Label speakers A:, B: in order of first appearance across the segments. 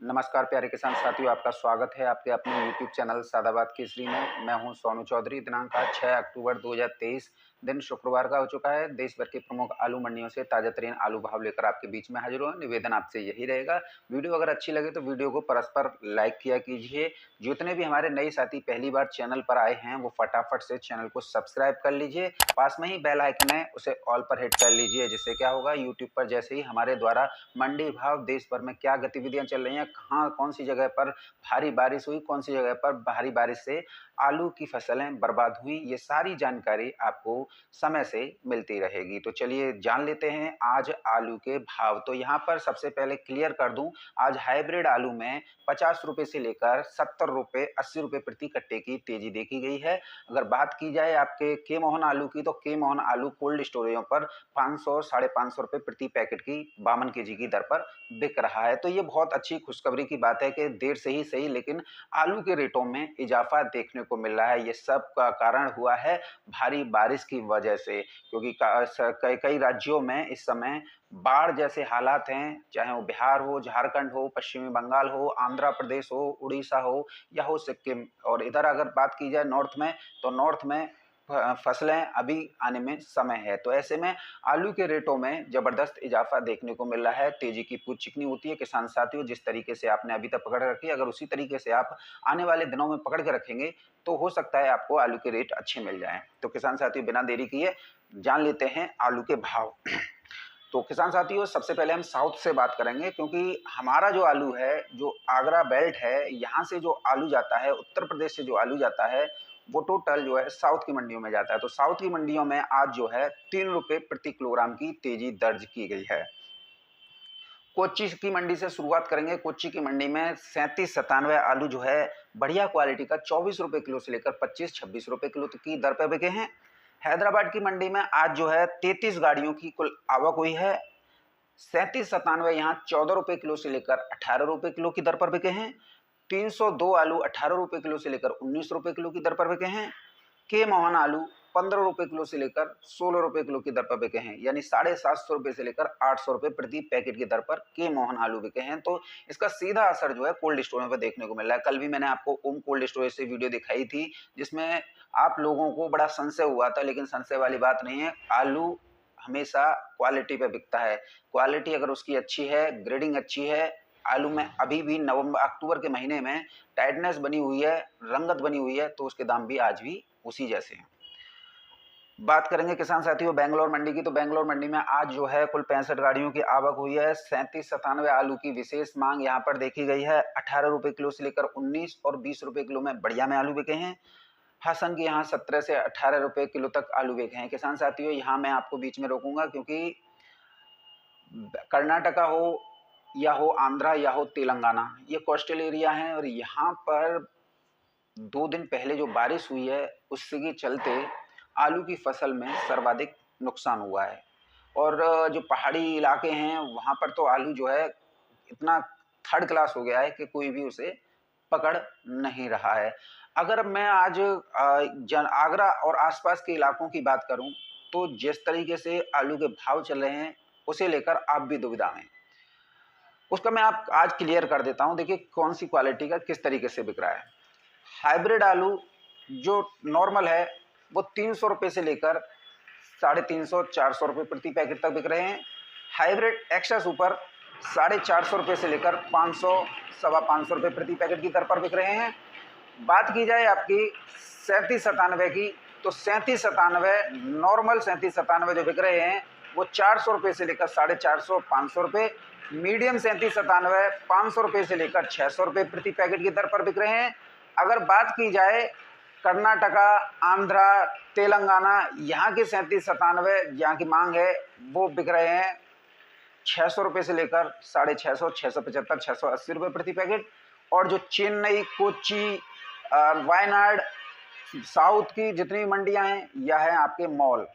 A: नमस्कार प्यारे किसान साथियों, आपका स्वागत है आपके अपने यूट्यूब चैनल सादाबाद केसरी में। मैं हूं सोनू चौधरी। दिनांक आज 6 अक्टूबर 2023, दिन शुक्रवार का हो चुका है। देश भर की प्रमुख आलू मंडियों से ताजा तरीन आलू भाव लेकर आपके बीच में हाजिर हुआ। निवेदन आपसे यही रहेगा, वीडियो अगर अच्छी लगे तो वीडियो को परस्पर लाइक किया कीजिए। जितने भी हमारे नए साथी पहली बार चैनल पर आए हैं वो फटाफट से चैनल को सब्सक्राइब कर लीजिए। पास में ही बेल आइकन है, उसे ऑल पर हिट कर लीजिए, जिससे क्या होगा, यूट्यूब पर जैसे ही हमारे द्वारा मंडी भाव, देश भर में क्या गतिविधियां चल रही हैं, कहाँ कौन सी जगह पर भारी बारिश हुई, कौन सी जगह पर भारी बारिश से आलू की फसलें बर्बाद हुई, ये सारी जानकारी आपको समय से मिलती रहेगी। तो चलिए जान लेते हैं आज आलू के भाव। तो यहाँ पर सबसे पहले क्लियर कर दूं, आज हाइब्रिड आलू में 50 रुपए से लेकर 70 रुपए 80 रुपए प्रति कट्टे की तेजी देखी गई है। अगर बात की जाए आपके के मोहन आलू की, तो के मोहन आलू कोल्ड स्टोरेजों पर 500 550 रुपए प्रति पैकेट की 52 केजी की दर पर बिक रहा है। तो ये बहुत अच्छी खुशखबरी की बात है कि देर से ही सही लेकिन आलू के रेटों में इजाफा देखने को मिल रहा है। ये सब का कारण हुआ है भारी बारिश की वजह से, क्योंकि कई कई राज्यों में इस समय बाढ़ जैसे हालात हैं, चाहे वो बिहार हो, झारखंड हो, पश्चिमी बंगाल हो, आंध्र प्रदेश हो, उड़ीसा हो या हो सिक्किम। और इधर अगर बात की जाए नॉर्थ में, तो नॉर्थ में फसलें अभी आने में समय है। तो ऐसे में आलू के रेटों में जबरदस्त इजाफा देखने को मिल रहा है। तेजी की पूछ चिकनी होती है किसान साथियों। जिस तरीके से आपने अभी तक पकड़ रखी है, अगर उसी तरीके से आप आने वाले दिनों में पकड़ के रखेंगे तो हो सकता है आपको आलू के रेट अच्छे मिल जाएं। तो किसान साथियों, बिना देरी किए जान लेते हैं आलू के भाव। तो किसान साथियों, सबसे पहले हम साउथ से बात करेंगे, क्योंकि हमारा जो आलू है, जो आगरा बेल्ट है, यहाँ से जो आलू जाता है, उत्तर प्रदेश से जो आलू जाता है, वो टोटल जो है साउथ की मंडियों में जाता है। तो साउथ की मंडियों में आज जो है 3 रुपए प्रति किलोग्राम की तेजी दर्ज की गई है। कोच्चि की मंडी से शुरुआत करेंगे। कोच्चि की मंडी में 3797 आलू जो है बढ़िया क्वालिटी का 24 रुपए किलो से लेकर 25-26 रुपए किलो की दर पर बिके हैं। हैदराबाद की मंडी में आज जो है 33 गाड़ियों की कुल आवक हुई है। 3797 यहाँ 14 रुपए किलो से लेकर 18 रुपए किलो की दर पर बिके हैं। 302 आलू 18 रुपए किलो से लेकर 19 रुपए किलो की दर पर बिके हैं। के मोहन आलू 15 रुपए किलो से लेकर 16 रुपए किलो की दर पर बिके हैं, यानी 750 रुपए से लेकर 800 रुपए प्रति पैकेट की दर पर के मोहन आलू बिके हैं। तो इसका सीधा असर जो है कोल्ड स्टोरेज पर देखने को मिल रहा है। कल भी मैंने आपको ओम कोल्ड स्टोरेज से वीडियो दिखाई थी, जिसमें आप लोगों को बड़ा संशय हुआ था, लेकिन संशय वाली बात नहीं है। आलू हमेशा क्वालिटी पे बिकता है। क्वालिटी अगर उसकी अच्छी है, ग्रेडिंग अच्छी है, आलू में अभी भी नवंबर अक्टूबर के महीने में टाइटनेस बनी हुई है, रंगत बनी हुई है, तो उसके दाम भी आज भी उसी जैसे हैं। बात करेंगे किसान साथियों बेंगलोर मंडी की। तो बेंगलोर मंडी में आज जो है कुल 65 गाड़ियों की आवक हुई है। 3797 आलू की विशेष मांग यहाँ पर देखी गई है। 18 रुपए किलो से लेकर 19 और 20 रुपए किलो में बढ़िया में आलू बिके हैं। हसन की यहाँ 17 से 18 रुपए किलो तक आलू बिके हैं। किसान साथियों, यहाँ मैं आपको बीच में रोकूंगा, क्योंकि कर्नाटका हो या हो आंध्रा या हो तेलंगाना, ये कोस्टल एरिया हैं, और यहाँ पर 2 दिन पहले जो बारिश हुई है उसके के चलते आलू की फसल में सर्वाधिक नुकसान हुआ है। और जो पहाड़ी इलाके हैं वहाँ पर तो आलू जो है इतना थर्ड क्लास हो गया है कि कोई भी उसे पकड़ नहीं रहा है। अगर मैं आज आगरा और आसपास के इलाकों की बात करूं, तो जिस तरीके से आलू के भाव चल रहे हैं उसे लेकर आप भी दुविधा में, उसका मैं आप आज क्लियर कर देता हूं। देखिए कौन सी क्वालिटी का किस तरीके से बिक रहा है। हाइब्रिड आलू जो नॉर्मल है वो 300 रुपये से लेकर 350-400 रुपये प्रति पैकेट तक बिक रहे हैं। हाइब्रिड एक्स्ट्रा सुपर 450 रुपये से लेकर 500 550 रुपये प्रति पैकेट की दर पर बिक रहे हैं। बात की जाए आपकी 3797 की, तो 3797 नॉर्मल 3797 जो बिक रहे हैं वो 400 रुपये से लेकर 450-500 रुपये। मीडियम 3797 500 रुपये से लेकर 600 रुपये प्रति पैकेट की दर पर बिक रहे हैं। अगर बात की जाए कर्नाटका, आंध्रा, तेलंगाना, यहाँ के 3797 यहाँ की मांग है वो बिक रहे हैं 600 रुपये से लेकर 650, 675, 680 रुपये प्रति पैकेट। और जो चेन्नई, कोच्चि, वायनाड, साउथ की जितनी मंडियां हैं या हैं आपके मॉल,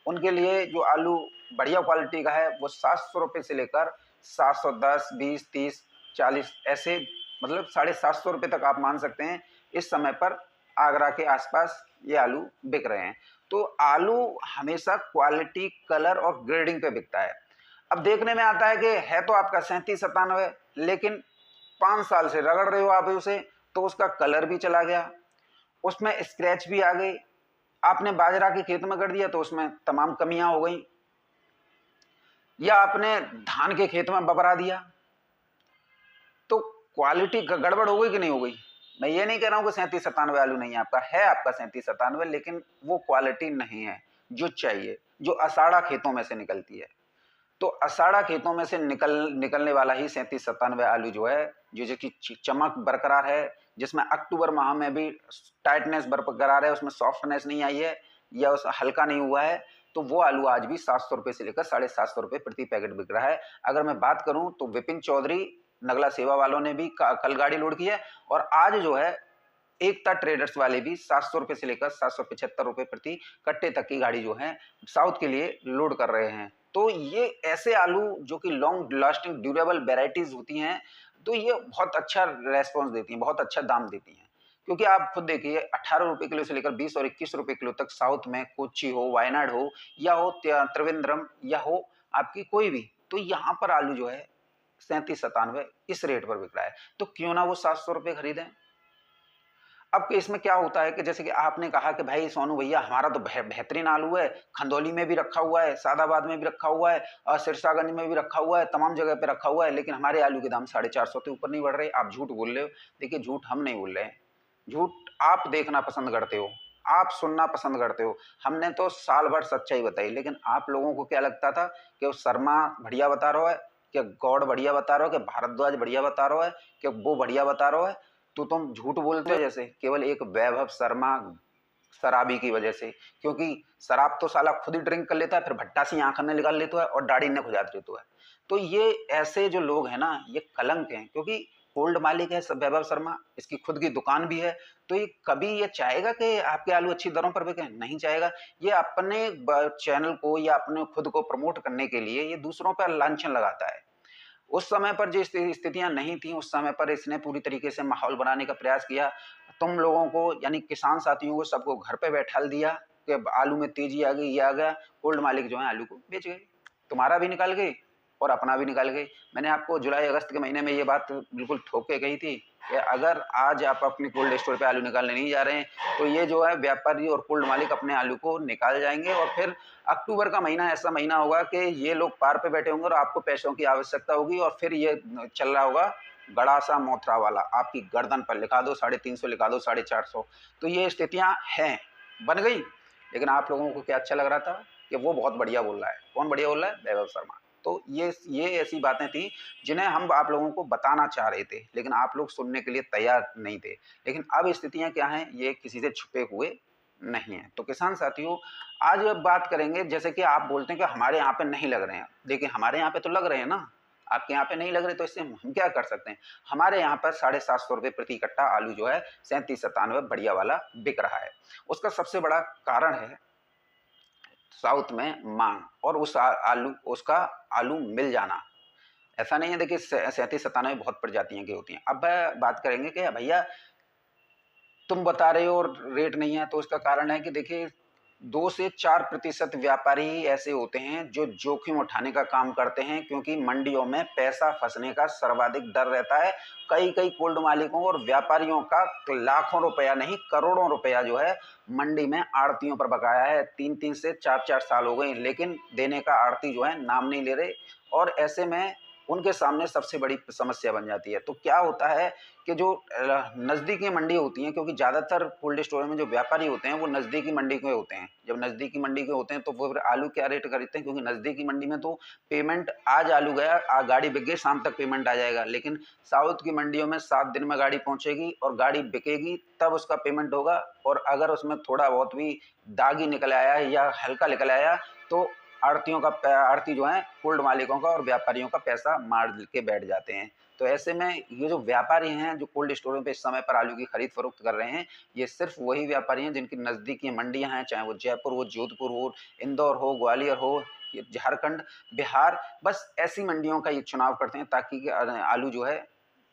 A: उनके लिए जो आलू बढ़िया क्वालिटी का है वो 700 रुपये से लेकर 710, 20, 30, 40 ऐसे, मतलब 750 रुपये तक आप मान सकते हैं इस समय पर आगरा के आसपास ये आलू बिक रहे हैं। तो आलू हमेशा क्वालिटी, कलर और ग्रेडिंग पे बिकता है। अब देखने में आता है कि है तो आपका 3797, लेकिन 5 साल से रगड़ रहे हो आप उसे, तो उसका कलर भी चला गया, उसमें स्क्रैच भी आ गई। आपने बाजरा के खेत में कर दिया तो उसमें तमाम कमियां हो गई, या आपने धान के खेत में बबरा दिया, तो क्वालिटी गड़बड़ हो गई कि नहीं हो गई। मैं ये नहीं कह रहा हूं कि 37-97 आलू नहीं है आपका, है आपका 37-97, लेकिन वो क्वालिटी नहीं है जो चाहिए, जो अषाढ़ा खेतों में से निकलती है। तो अषाढ़ा खेतों में से निकलने वाला ही 37-97 आलू जो है, जो कि चमक बरकरार है, जिसमें अक्टूबर माह में भी टाइटनेस बरकरार है, उसमें सॉफ्टनेस नहीं आई है या उस हल्का नहीं हुआ है, तो वो आलू आज भी 700 रुपए से लेकर 750 रुपए प्रति पैकेट बिक रहा है। अगर मैं बात करूं तो विपिन चौधरी नगला सेवा वालों ने भी कल गाड़ी लोड की है, और आज जो है एकता ट्रेडर्स वाले भी 700 रुपए से लेकर 775 रुपए प्रति कट्टे तक की गाड़ी जो है साउथ के लिए लोड कर रहे हैं। तो ये ऐसे आलू जो कि लॉन्ग लास्टिंग ड्यूरेबल वेराइटीज होती हैं, तो ये बहुत अच्छा रेस्पॉन्स देती हैं, बहुत अच्छा दाम देती हैं। क्योंकि आप खुद देखिए 18 रुपए किलो से लेकर 20 और 21 रुपए किलो तक साउथ में कोच्चि हो, वायनाड हो, या हो त्रिवेंद्रम, या हो आपकी कोई भी, तो यहाँ पर आलू जो है 37-97 इस रेट पर बिक रहा है। तो क्यों ना वो 700 रुपए खरीदें। अब इसमें क्या होता है कि जैसे कि आपने कहा कि भाई सोनू भैया हमारा तो बेहतरीन आलू है, खंदौली में भी रखा हुआ है, सादाबाद में भी रखा हुआ है, और सिरसागंज में भी रखा हुआ है, तमाम जगह पे रखा हुआ है, लेकिन हमारे आलू के दाम 450 से ऊपर नहीं बढ़ रहे। आप झूठ बोल रहे हो। देखिए, झूठ हम नहीं बोल रहे हैं, झूठ आप देखना पसंद करते हो, आप सुनना पसंद करते हो। हमने तो साल भर सच्चाई बताई, लेकिन आप लोगों को क्या लगता था कि शर्मा बढ़िया बता रहा है, कि गौड़ बढ़िया बता रहा हो, कि भारद्वाज बढ़िया बता रहा है, कि वो बढ़िया बता रहा है, तो तुम झूठ बोलते हो जैसे केवल एक वैभव शर्मा शराबी की वजह से। क्योंकि शराब तो साला खुद ही ड्रिंक कर लेता है, फिर भट्टा सी आंख ने निकाल लेता है और दाढ़ी ने खुजा देता है। तो ये ऐसे जो लोग हैं ना, ये कलंक हैं। क्योंकि गोल्ड मालिक है वैभव शर्मा, इसकी खुद की दुकान भी है, तो ये कभी ये चाहेगा कि आपके आलू अच्छी दरों पर बिके? नहीं चाहेगा। ये अपने चैनल को या अपने खुद को प्रमोट करने के लिए ये दूसरों पर लांछन लगाता है। उस समय पर जो स्थितियां नहीं थी, उस समय पर इसने पूरी तरीके से माहौल बनाने का प्रयास किया। तुम लोगों को यानी किसान साथियों को सबको घर पे बैठा दिया कि आलू में तेजी आ गई, ये आ गया। गोल्ड मालिक जो है आलू को बेच गए, तुम्हारा भी निकाल गए और अपना भी निकाल गए। मैंने आपको जुलाई अगस्त के महीने में ये बात बिल्कुल ठोक के कही थी कि अगर आज आप अपने कोल्ड स्टोर पे आलू निकालने नहीं जा रहे हैं, तो ये जो है व्यापारी और कोल्ड मालिक अपने आलू को निकाल जाएंगे, और फिर अक्टूबर का महीना ऐसा महीना होगा कि ये लोग पार पे बैठे होंगे और आपको पैसों की आवश्यकता होगी, और फिर ये चल रहा होगा गड़ासा मोथरा वाला, आपकी गर्दन पर लिखा दो 350, लिखा दो 450। तो ये स्थितियां हैं, बन गई। लेकिन आप लोगों को क्या अच्छा लग रहा था कि वो बहुत बढ़िया बोल रहा है। कौन बढ़िया बोल रहा है? वैभव शर्मा। तो ये ऐसी बातें थी जिन्हें हम आप लोगों को बताना चाह रहे थे, लेकिन आप लोग सुनने के लिए तैयार नहीं थे। लेकिन अब स्थितियां क्या हैं, ये किसी से छुपे हुए नहीं है। तो किसान साथियों, आज बात करेंगे, जैसे कि आप बोलते हैं कि हमारे यहाँ पे नहीं लग रहे हैं। देखिए, हमारे यहाँ पे तो लग रहे हैं ना, आपके यहाँ पे नहीं लग रहे, तो इससे हम क्या कर सकते हैं। हमारे यहाँ पर 750 रुपये प्रति कट्टा आलू जो है 37-97 बढ़िया वाला बिक रहा है। उसका सबसे बड़ा कारण है साउथ में मांग, और उसका आलू मिल जाना। ऐसा नहीं है, देखिए 37-97 बहुत प्रजातियां की होती हैं। अब बात करेंगे कि भैया तुम बता रहे हो और रेट नहीं है, तो उसका कारण है कि देखिए 2 से 4% व्यापारी ही ऐसे होते हैं जो जोखिम उठाने का काम करते हैं, क्योंकि मंडियों में पैसा फंसने का सर्वाधिक डर रहता है। कई कई कोल्ड मालिकों और व्यापारियों का लाखों रुपया नहीं, करोड़ों रुपया जो है मंडी में आड़तियों पर बकाया है। 3-3 से 4-4 साल हो गए, लेकिन देने का आड़ती जो है नाम नहीं ले रहे, और ऐसे में उनके सामने सबसे बड़ी समस्या बन जाती है। तो क्या होता है कि जो नज़दीकी मंडी होती हैं, क्योंकि ज़्यादातर कोल्ड स्टोर में जो व्यापारी होते हैं वो नज़दीकी मंडी के होते हैं। जब नज़दीकी मंडी के होते हैं तो वो फिर आलू क्या रेट खरीदते हैं, क्योंकि नज़दीकी मंडी में तो पेमेंट, आज आलू गया, गाड़ी बिक गई, शाम तक पेमेंट आ जाएगा। लेकिन साउथ की मंडियों में 7 दिन में गाड़ी पहुंचेगी और गाड़ी बिकेगी, तब उसका पेमेंट होगा। और अगर उसमें थोड़ा बहुत भी दागी निकल आया या हल्का निकल आया, तो आड़ती जो है कोल्ड मालिकों का और व्यापारियों का पैसा मार के बैठ जाते हैं। तो ऐसे में ये जो व्यापारी हैं जो कोल्ड स्टोरों पे इस समय पर आलू की खरीद फरोख्त कर रहे हैं, ये सिर्फ वही व्यापारी हैं जिनकी नज़दीकी मंडियां हैं, चाहे वो जयपुर हो, जोधपुर हो, इंदौर हो, ग्वालियर हो, झारखंड, बिहार। बस ऐसी मंडियों का ये चुनाव करते हैं ताकि आलू जो है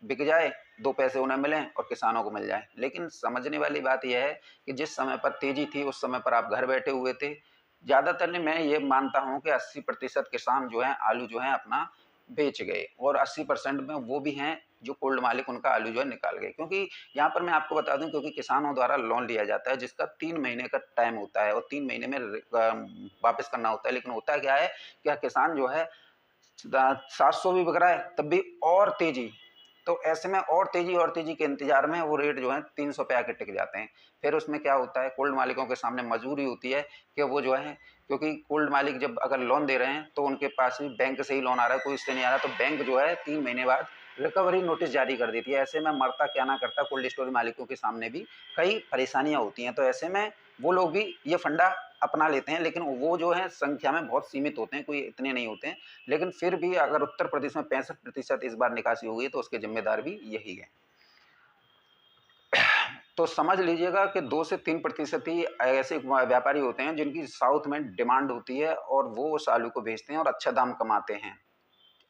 A: बिक जाए, 2 पैसे उन्हें मिलें और किसानों को मिल जाए। लेकिन समझने वाली बात यह है कि जिस समय पर तेजी थी, उस समय पर आप घर बैठे हुए थे। ज़्यादातर ने, मैं ये मानता हूँ कि 80% किसान जो है आलू जो है अपना बेच गए और 80% में वो भी हैं जो कोल्ड मालिक उनका आलू जो है निकाल गए। क्योंकि यहाँ पर मैं आपको बता दूं, क्योंकि किसानों द्वारा लोन लिया जाता है जिसका 3 महीने का टाइम होता है और 3 महीने में वापस करना होता है। लेकिन होता क्या है कि किसान जो है 700 भी बिक रहा है तब भी और तेजी, तो ऐसे में और तेजी के इंतजार में वो रेट जो है 300 पे आके टिक जाते हैं। फिर उसमें क्या होता है, कोल्ड मालिकों के सामने मजबूरी होती है कि वो जो है, क्योंकि कोल्ड मालिक जब अगर लोन दे रहे हैं तो उनके पास भी बैंक से ही लोन आ रहा है, कोई इससे नहीं आ रहा, तो बैंक जो है 3 महीने बाद रिकवरी नोटिस जारी कर देती है। ऐसे में मरता क्या ना करता कोल्ड स्टोर मालिकों के सामने भी कई परेशानियां होती हैं। तो ऐसे में वो लोग भी ये फंडा अपना लेते हैं, लेकिन वो जो है संख्या में बहुत सीमित होते हैं, कोई इतने नहीं होते हैं। लेकिन फिर भी अगर उत्तर प्रदेश में 65% इस बार निकासी हो गई तो उसके जिम्मेदार भी यही है। तो समझ लीजिएगा कि 2 से 3% ही ऐसे व्यापारी होते हैं जिनकी साउथ में डिमांड होती है और वो उस आलू को बेचते हैं और अच्छा दाम कमाते हैं।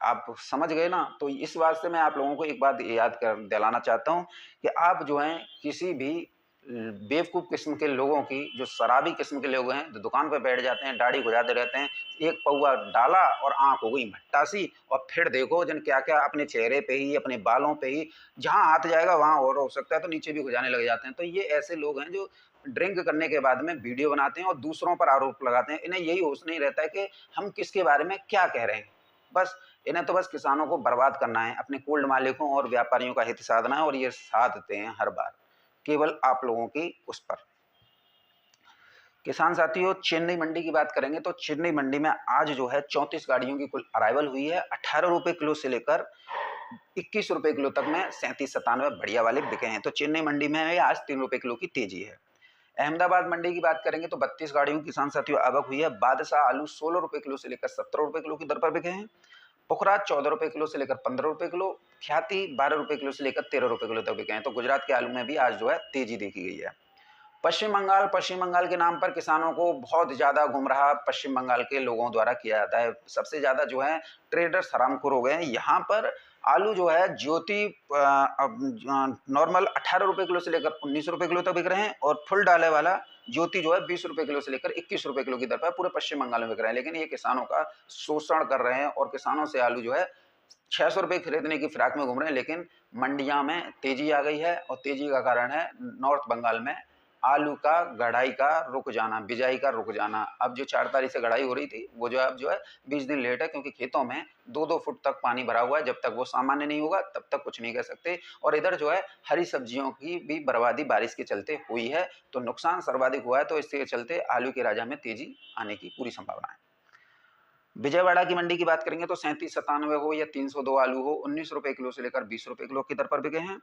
A: आप समझ गए ना? तो इस वास्ते मैं आप लोगों को एक बात याद कर दिलाना चाहता हूँ कि आप जो हैं किसी भी बेवकूफ़ किस्म के लोगों की, जो शराबी किस्म के लोग हैं, जो दुकान पे बैठ जाते हैं, दाढ़ी गुजारते रहते हैं, एक पौआ डाला और आँख हो गई भट्टासी, और फिर देखो जन क्या-क्या अपने चेहरे पे ही, अपने बालों पे ही, जहाँ हाथ जाएगा वहाँ और हो सकता है तो नीचे भी गुजारने लग जाते हैं। तो ये ऐसे लोग हैं जो ड्रिंक करने के बाद में वीडियो बनाते हैं और दूसरों पर आरोप लगाते हैं। इन्हें यही होश नहीं रहता है कि हम किसके बारे में क्या कह रहे हैं। बस इन्हें तो बस किसानों को बर्बाद करना है, अपने कोल्ड मालिकों और व्यापारियों का हित साधना है, और ये साधते हैं हर बार, केवल आप लोगों की उस पर। किसान साथियों, चेन्नई मंडी की बात करेंगे तो चेन्नई मंडी में आज जो है 34 गाड़ियों की कुल अराइवल हुई है। 18 रुपए किलो से लेकर 21 रुपए किलो तक में 37-97 बढ़िया वाले बिके हैं। तो चेन्नई मंडी में आज 3 रुपए किलो की तेजी है। अहमदाबाद मंडी की बात करेंगे तो 32 गाड़ियों की किसान साथियों आवक हुई है। बादशाह आलू 16 रुपए किलो से लेकर 17 रुपए किलो की दर पर बिके हैं। पुखराज 14 रुपए किलो से लेकर 15 रुपए किलो, ख्याति 12 रुपए किलो से लेकर 13 रुपए किलो तक बिके हैं। तो गुजरात के आलू में भी आज जो है तेजी देखी गई है। पश्चिम बंगाल के नाम पर किसानों को बहुत ज्यादा गुमराह पश्चिम बंगाल के लोगों द्वारा किया जाता है। सबसे ज्यादा जो है ट्रेडर्स हरामखोर हो गए हैं। यहाँ पर आलू जो है ज्योति नॉर्मल 18 रुपए किलो से लेकर 19 रुपए किलो तक बिक रहे हैं, और फुल डाले वाला ज्योति जो है 20 रुपए किलो से लेकर 21 रुपए किलो की दर पर पूरे पश्चिम बंगाल में बिक रहे हैं। लेकिन ये किसानों का शोषण कर रहे हैं और किसानों से आलू जो है 600 रुपए खरीदने की फिराक में घूम रहे हैं। लेकिन मंडियां में तेजी आ गई है, और तेजी का कारण है नॉर्थ बंगाल में आलू का गढ़ाई का रुक जाना, बिजाई का रुक जाना। अब जो 4 तारीख से गढ़ाई हो रही थी वो जो है अब जो है 20 दिन लेट है, क्योंकि खेतों में 2-2 फुट तक पानी भरा हुआ है। जब तक वो सामान्य नहीं होगा तब तक कुछ नहीं कह सकते। और इधर जो है हरी सब्जियों की भी बर्बादी बारिश के चलते हुई है, तो नुकसान सर्वाधिक हुआ है। तो इसके चलते आलू के राजा में तेजी आने की पूरी संभावना है। विजयवाड़ा की मंडी की बात करेंगे तो 37-97 हो या 302 आलू हो, 19 रुपए किलो से लेकर 20 रुपए किलो की दर पर बिके हैं।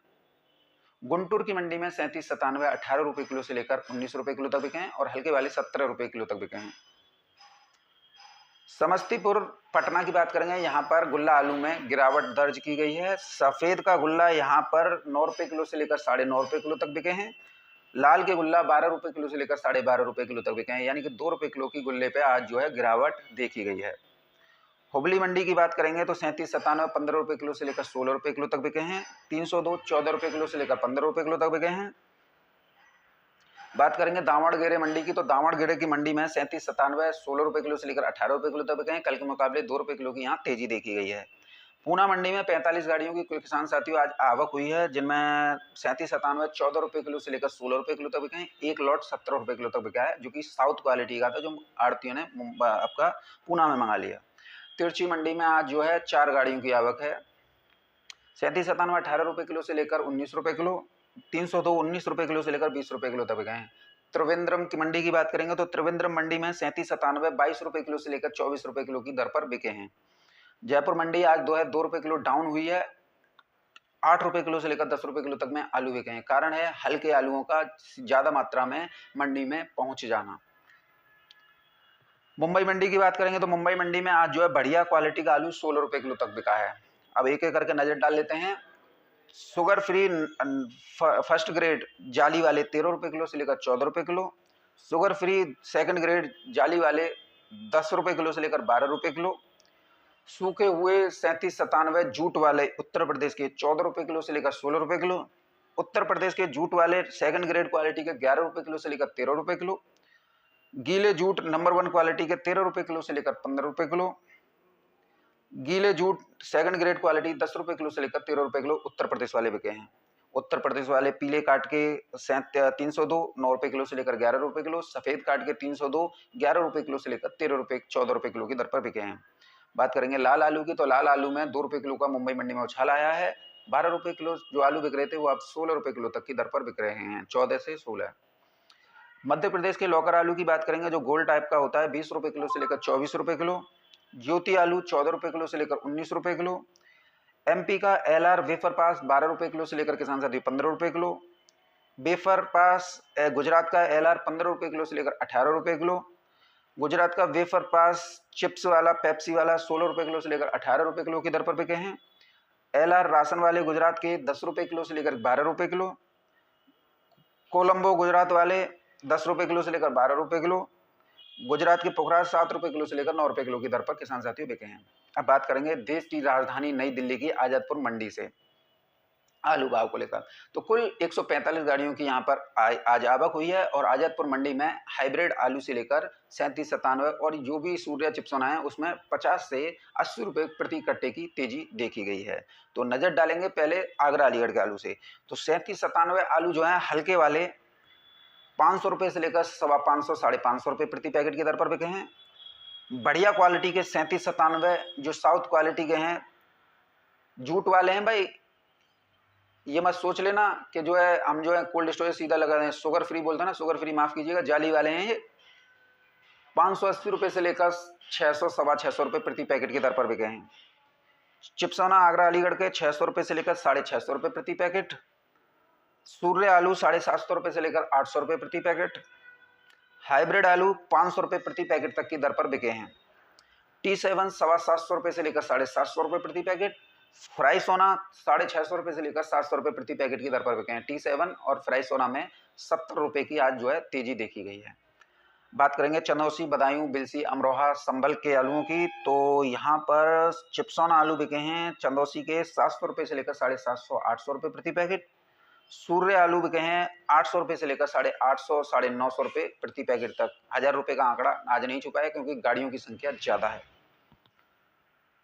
A: गुंटूर की मंडी में 37-97 18 रुपए किलो से लेकर 19 रुपए किलो तक बिके हैं, और हल्के वाले 17 रुपए किलो तक बिके हैं। समस्तीपुर पटना की बात करेंगे, यहाँ पर गुल्ला आलू में गिरावट दर्ज की गई है। सफेद का गुल्ला यहाँ पर 9 रुपए किलो से लेकर 9.5 रुपए किलो तक बिके हैं। लाल के गुल्ला 12 रुपए किलो से लेकर 12.5 रुपए किलो तक बिके हैं, यानी कि 2 रुपए किलो की गुल्ले पे आज जो है गिरावट देखी गई है। हुबली मंडी की बात करेंगे तो 37-97 15 रुपए किलो से लेकर 16 रुपए किलो तक बिके हैं। 302 14 रुपए किलो से लेकर 15 रुपए किलो तक बिके हैं। बात करेंगे दावणगेरे मंडी की, तो दावणगेरे की मंडी में 37-97 16 रुपए किलो से लेकर 18 रुपए किलो तक बिके हैं। कल के मुकाबले 2 रुपए किलो की यहाँ तेजी देखी गई है। पूना मंडी में 45 गाड़ियों की कुल किसान साथियों आज आवक हुई है, जिनमें 37-97 14 रुपए किलो से लेकर 16 रुपए किलो तक बिके हैं। एक लॉट 17 रुपए किलो तक बिका है, जो कि साउथ क्वालिटी का था, जो आड़तियों ने आपका पूना में मंगा लिया। तिरछी मंडी में आज जो है 4 गाड़ियों की आवक है। 37-97 18 रुपए किलो से लेकर 19 रुपए किलो, 302 19 रुपए किलो से लेकर 20 रुपए किलो तक बिके हैं। त्रिवेंद्रम की मंडी की बात करेंगे तो त्रिवेंद्रम मंडी में 37-97 22 रुपए किलो से लेकर 24 रुपए किलो की दर पर बिके हैं। जयपुर मंडी आज 2 रुपए किलो डाउन हुई है। 8 रुपए किलो से लेकर 10 रुपए किलो तक में आलू बिके हैं। कारण है हल्के आलूओं का ज्यादा मात्रा में मंडी में पहुंच जाना। मुंबई मंडी की बात करेंगे तो मुंबई मंडी में आज जो है बढ़िया क्वालिटी का आलू 16 रुपए किलो तक बिका है। अब एक एक करके नजर डाल लेते हैं। शुगर फ्री फर्स्ट ग्रेड जाली वाले 13 रुपए किलो से लेकर 14 रुपए kilo. Sugar free second grade जाली वाले 10 रुपए किलो से लेकर 12 रुपए किलो। सूखे हुए 37-97 जूट वाले उत्तर प्रदेश के 14 रुपए किलो से लेकर 16 रुपए किलो। उत्तर प्रदेश के जूट वाले सेकंड ग्रेड क्वालिटी के 11 रुपए किलो से लेकर 13 रुपए किलो। गीले जूट नंबर 1 क्वालिटी के 13 रुपए किलो से लेकर 15 रुपए किलो। गीले जूट सेकंड ग्रेड क्वालिटी 10 रुपए किलो से लेकर 13 रुपए किलो उत्तर प्रदेश वाले बिके हैं। उत्तर प्रदेश वाले पीले काट के 302 9 रुपए किलो से लेकर 11 रुपए किलो, सफेद काट के 302 11 रुपए किलो से लेकर 13 रुपए 14 रुपए किलो की दर पर बिके हैं। बात करेंगे लाल आलू की, तो लाल आलू में 2 रुपए किलो का मुंबई मंडी में उछाल आया है। 12 रुपए किलो जो आलू बिक रहे थे वो अब 16 रुपए किलो तक की दर पर बिक रहे हैं, 14 से 16। मध्य प्रदेश के लौकर आलू की बात करेंगे, जो गोल टाइप का होता है 20 रुपए किलो से लेकर 24 रुपए किलो। ज्योति आलू 14 रुपए किलो से लेकर 19 रुपए किलो। एमपी का एलआर वेफर पास 12 रुपए किलो से लेकर किसान साथी 15 रुपए किलो। वेफर पास गुजरात का एलआर 15 रुपए किलो से लेकर 18 रुपए किलो। गुजरात का वेफर पास चिप्स वाला पेप्सी वाला 16 रुपए किलो से लेकर 18 रुपए किलो की दर पर बिके हैं। एलआर राशन वाले गुजरात के 10 रुपए किलो से लेकर 12 रुपए किलो। कोलंबो गुजरात वाले 10 रुपए किलो से लेकर 12 रुपए किलो। गुजरात के पोखराज 7 रुपए किलो से लेकर 9 रुपए किलो की दर पर किसान साथियों बिके हैं। अब बात करेंगे देश की राजधानी नई दिल्ली की आजादपुर मंडी से आलू भाव को लेकर। तो कुल 145 गाड़ियों की यहाँ पर आज आवक हुई है और आजादपुर मंडी में हाइब्रिड आलू से लेकर 37 97 और जो भी सूर्या चिप्सोना है उसमें 50 से 80 रुपए प्रति कट्टे की तेजी देखी गई है। तो नजर डालेंगे पहले आगरा अलीगढ़ के आलू से। तो 37 97 आलू जो है हल्के वाले 500 रुपए से लेकर 550 550 रुपए प्रति पैकेट की दर पर बिके हैं। बढ़िया क्वालिटी के 37 97 जो साउथ क्वालिटी के हैं जूट वाले हैं भाई, ये मत सोच लेना कि जो है हम जो है कोल्ड स्टोरेज सीधा लगा रहे हैं, शुगर फ्री बोलते हैं ना, शुगर फ्री माफ कीजिएगा, जाली वाले हैं ये। 580 रुपए से लेकर 600 650 रुपए प्रति पैकेट की दर पर बिके हैं। चिप्सोना आगरा अलीगढ़ के 600 रुपए से लेकर 650 रुपए प्रति पैकेट। सूर्य आलू 750 रुपए से लेकर 800 रुपए प्रति पैकेट। हाइब्रिड आलू 500 रुपए प्रति पैकेट तक की दर पर बिके हैं। T7 750 रुपए से लेकर 750 रुपए प्रति पैकेट। फ्राई सोना 650 रुपए से लेकर 700 रुपए प्रति पैकेट की दर पर बिके हैं। T7 और फ्राई सोना में 70 रुपए की आज जो है तेजी देखी गई है। बात करेंगे चंदौसी बदायूं बिलसी अमरोहा संभल के आलूओं की, तो यहाँ पर चिप्सोना आलू बिके हैं चंदौसी के 700 रुपए से लेकर 750 800 रुपए प्रति पैकेट। सूर्य आलू बिके हैं 800 रुपए से लेकर 850 950 रुपए प्रति पैकेट तक। 1000 रुपए का आंकड़ा आज नहीं छुपा है क्योंकि गाड़ियों की संख्या ज्यादा है।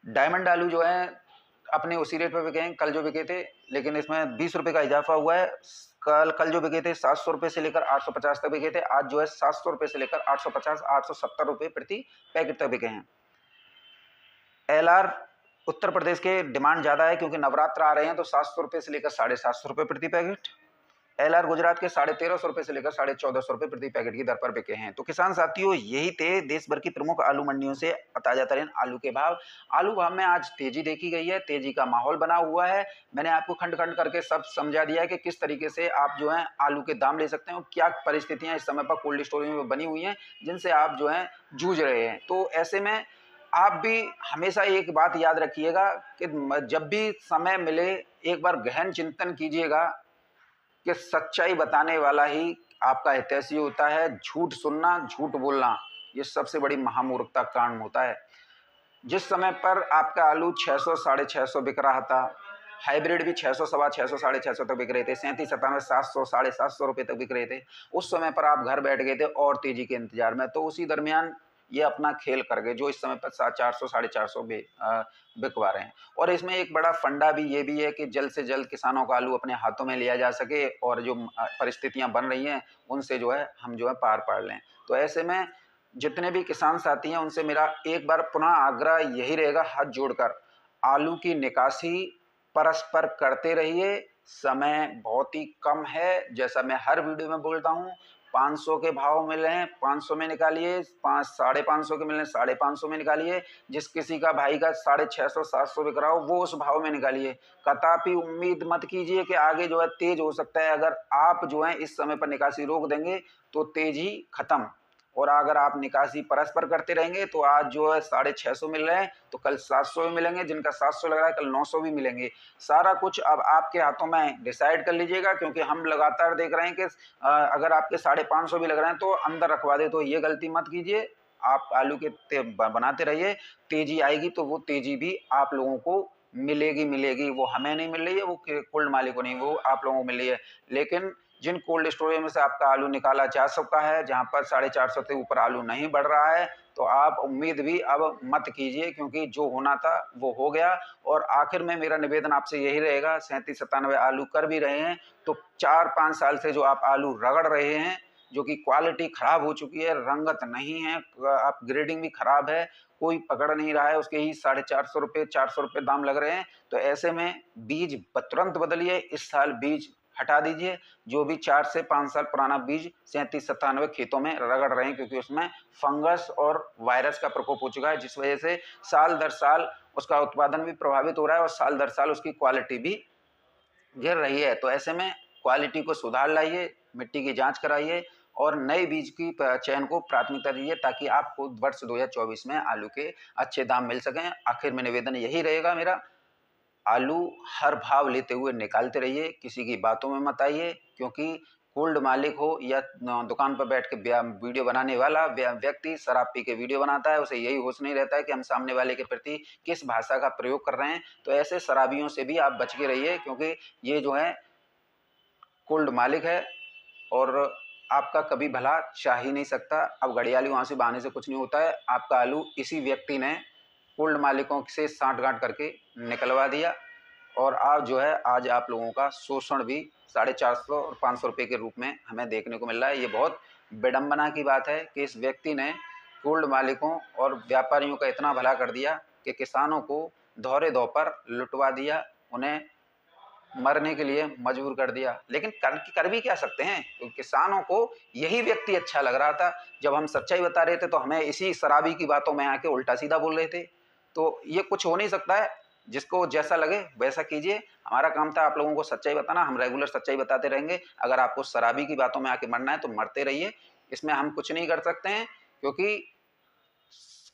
A: डायमंड आलू जो है अपने उसी रेट पर बिके हैं कल जो बिके थे, लेकिन इसमें 20 रुपए का इजाफा हुआ है। कल जो बिके थे 700 रुपए से लेकर 850 तक बिके थे, आज जो है 700 रुपए से लेकर 850 870 रुपए प्रति पैकेट तक बिके हैं। एलआर उत्तर प्रदेश के डिमांड ज्यादा है क्योंकि नवरात्र आ रहे हैं, तो 700 रुपए से लेकर 750 रुपए प्रति पैकेट। एलआर गुजरात के 1350 रुपए से लेकर 1450 रुपए प्रति पैकेट की दर पर बिके हैं। तो किसान साथियों यही थे देश भर की प्रमुख आलू मंडियों से ताजा तरीन आलू के भाव। आलू भाव में आज तेजी देखी गई है, तेजी का माहौल बना हुआ है। मैंने आपको खंड खंड करके सब समझा दिया है कि किस तरीके से आप जो है आलू के दाम ले सकते हैं और क्या परिस्थितियां इस समय पर कोल्ड स्टोरेज में बनी हुई हैं जिनसे आप जो है जूझ रहे हैं। तो ऐसे में आप भी हमेशा एक बात याद रखिएगा कि जब भी समय मिले एक बार गहन चिंतन कीजिएगा कि सच्चाई बताने वाला ही आपका हितैषी होता है। झूठ सुनना झूठ बोलना ये सबसे बड़ी महामूर्खता का कारण होता है। जिस समय पर आपका आलू 600 650 बिक रहा था, हाइब्रिड भी 600 650 650 तक बिक रहे थे, 37 97 700 750 रुपए तक बिक रहे थे, उस समय पर आप घर बैठ गए थे और तेजी के इंतजार में, तो उसी दरमियान ये अपना खेल कर गए जो इस समय पर 400 450 बिकवा रहे हैं। और इसमें एक बड़ा फंडा भी ये भी है कि जल्द से जल्द किसानों का आलू अपने हाथों में लिया जा सके और जो परिस्थितियां बन रही हैं उनसे जो है हम जो है पार पाड़ लें। तो ऐसे में जितने भी किसान साथी हैं उनसे मेरा एक बार पुनः आग्रह यही रहेगा, हाथ जोड़कर आलू की निकासी परस्पर करते रहिए। समय बहुत ही कम है, जैसा मैं हर वीडियो में बोलता हूँ। 500 के भाव मिल रहे हैं 500 में निकालिए, 550 के मिल रहे हैं 550 में निकालिए। जिस किसी का भाई का 650 700 बिक रहा हो वो उस भाव में निकालिए। कदापि उम्मीद मत कीजिए कि आगे जो है तेज हो सकता है। अगर आप जो है इस समय पर निकासी रोक देंगे तो तेजी खत्म, और अगर आप निकासी परस्पर करते रहेंगे तो आज जो है 650 मिल रहे हैं तो कल 700 भी मिलेंगे, जिनका 700 लग रहा है कल 900 भी मिलेंगे। सारा कुछ अब आपके हाथों में डिसाइड कर लीजिएगा, क्योंकि हम लगातार देख रहे हैं कि अगर आपके 550 भी लग रहे हैं तो अंदर रखवा दे, तो ये गलती मत कीजिए। आप आलू के बनाते रहिए, तेजी आएगी तो वो तेजी भी आप लोगों को मिलेगी। वो हमें नहीं मिल रही है, वो कोल्ड मालिक को नहीं, वो आप लोगों को मिल रही है। लेकिन जिन कोल्ड स्टोरेज में से आपका आलू निकाला जा चुका है, जहां पर 450 से ऊपर आलू नहीं बढ़ रहा है, तो आप उम्मीद भी अब मत कीजिए, क्योंकि जो होना था वो हो गया। और आखिर में मेरा निवेदन आपसे यही रहेगा, 37-97 आलू कर भी रहे हैं तो 4-5 साल से जो आप आलू रगड़ रहे हैं, जो कि क्वालिटी खराब हो चुकी है, रंगत नहीं है, आप ग्रेडिंग भी खराब है, कोई पकड़ नहीं रहा है, उसके ही 450 रुपये 400 रुपये दाम लग रहे हैं। तो ऐसे में बीज तुरंत बदलिए, इस साल बीज हटा दीजिए। जो भी 4 से 5 साल पुराना बीज 37-97 खेतों में रगड़ रहे हैं, क्योंकि उसमें फंगस और वायरस का प्रकोप हो चुका है, जिस वजह से साल दर साल उसका उत्पादन भी प्रभावित हो रहा है और साल दर साल उसकी क्वालिटी भी गिर रही है। तो ऐसे में क्वालिटी को सुधार लाइए, मिट्टी की जांच कराइए और नए बीज की चयन को प्राथमिकता दीजिए, ताकि आपको वर्ष 2024 में आलू के अच्छे दाम मिल सकें। आखिर में निवेदन यही रहेगा मेरा, आलू हर भाव लेते हुए निकालते रहिए, किसी की बातों में मत आइए, क्योंकि कोल्ड मालिक हो या दुकान पर बैठ के वीडियो बनाने वाला व्यक्ति शराब पी के वीडियो बनाता है, उसे यही होश नहीं रहता है कि हम सामने वाले के प्रति किस भाषा का प्रयोग कर रहे हैं। तो ऐसे शराबियों से भी आप बच के रहिए, क्योंकि ये जो है कोल्ड मालिक है और आपका कभी भला चाह ही नहीं सकता। अब घड़ियाली वहाँ से बहाने से कुछ नहीं होता है। आपका आलू इसी व्यक्ति ने कोल्ड मालिकों से साँठ-गाँठ करके निकलवा दिया और आज जो है, आज आप लोगों का शोषण भी 450 और 500 रुपये के रूप में हमें देखने को मिल रहा है। ये बहुत विडंबना की बात है कि इस व्यक्ति ने कोल्ड मालिकों और व्यापारियों का इतना भला कर दिया कि किसानों को धौरे-धौ पर लुटवा दिया, उन्हें मरने के लिए मजबूर कर दिया। लेकिन कर भी क्या सकते हैं, क्योंकि किसानों को यही व्यक्ति अच्छा लग रहा था। जब हम सच्चाई बता रहे थे तो हमें इसी शराबी की बातों में आके उल्टा सीधा बोल रहे थे। तो ये कुछ हो नहीं सकता है, जिसको जैसा लगे वैसा कीजिए। हमारा काम था आप लोगों को सच्चाई बताना, हम रेगुलर सच्चाई बताते रहेंगे। अगर आपको शराबी की बातों में आके मरना है तो मरते रहिए, इसमें हम कुछ नहीं कर सकते हैं, क्योंकि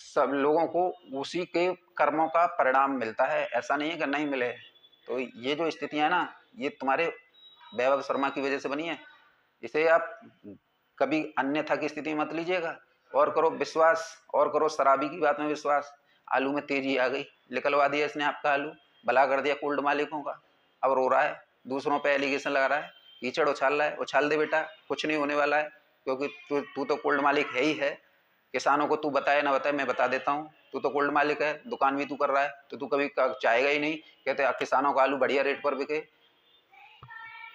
A: सब लोगों को उसी के कर्मों का परिणाम मिलता है, ऐसा नहीं है कि नहीं मिले। तो ये जो स्थितियां है ना, ये तुम्हारे वैभव शर्मा की वजह से बनी है। इसे आप कभी अन्यथा की स्थिति मत लीजिएगा, और करो विश्वास, और करो शराबी की बात में विश्वास। आलू में तेजी आ गई, निकलवा दिया इसने आपका आलू, भला कर दिया कोल्ड मालिकों का। अब रो रहा है, दूसरों पे एलिगेशन लगा रहा है, कीचड़ उछाल रहा है। उछाल दे बेटा, कुछ नहीं होने वाला है, क्योंकि तू तो कोल्ड मालिक है ही है। किसानों को तू बताए ना बताए, मैं बता देता हूँ, तू तो कोल्ड मालिक है, दुकान भी तू कर रहा है, तो तू कभी चाहेगा ही नहीं कहते किसानों का आलू बढ़िया रेट पर बिके।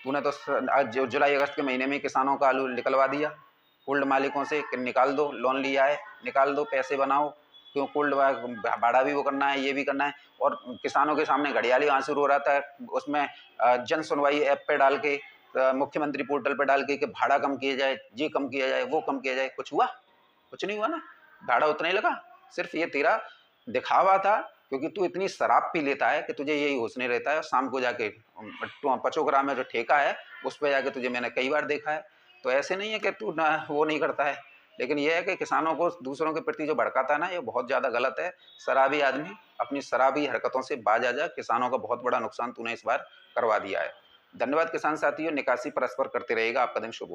A: तूने तो आज जुलाई अगस्त के महीने में किसानों का आलू निकलवा दिया कोल्ड मालिकों से कि निकाल दो, लोन लिया है निकाल दो, पैसे बनाओ, क्यों कोल्ड भाड़ा भी वो करना है, ये भी करना है। और किसानों के सामने घड़ियाली आंसू रो रहा था, उसमें जन सुनवाई ऐप पे डाल के, मुख्यमंत्री पोर्टल पे डाल के कि भाड़ा कम किया जाए, ये कम किया जाए, वो कम किया जाए। कुछ हुआ? कुछ नहीं हुआ ना, भाड़ा उतना ही लगा। सिर्फ ये तेरा दिखावा था, क्योंकि तू इतनी शराब पी लेता है कि तुझे यही होश नहीं रहता है। शाम को जाके 5 ग्राम में जो ठेका है उस पर जाके तुझे मैंने कई बार देखा है। तो ऐसे नहीं है कि तू ना वो नहीं करता है, लेकिन यह है कि किसानों को दूसरों के प्रति जो भड़काता है ना, ये बहुत ज़्यादा गलत है। शराबी आदमी अपनी शराबी हरकतों से बाज आ जा, किसानों का बहुत बड़ा नुकसान तूने इस बार करवा दिया है। धन्यवाद किसान साथियों, निकासी परस्पर करते रहेगा, आपका दिन शुभ हो।